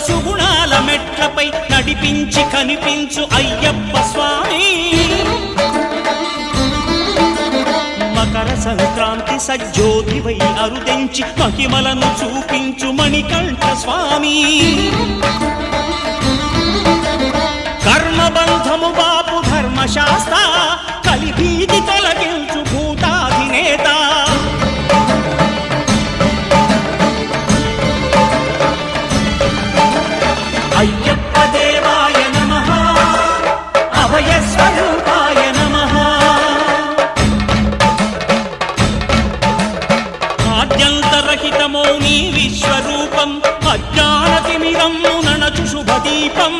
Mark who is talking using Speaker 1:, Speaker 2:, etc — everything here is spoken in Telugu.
Speaker 1: సుగుణాల మెట్లపై నడిపించి కనిపించు అయ్యప్ప స్వామి. మకర సంక్రాంతి సజ్జోతివై అరుదెంచి మహిమలను చూపించు మణికంఠ స్వామి. కర్మబంధము బాపు ధర్మశాస్త్ర కలిభీతి తొలగించు భూతాధినేత. అయ్యప్ప దేవాయ నమః అభయస్వరూపాయ నమః. ఆద్యంతరహితమో నీ విశ్వరూపం అజ్ఞానతిమిరము నణచు శుభదీపం.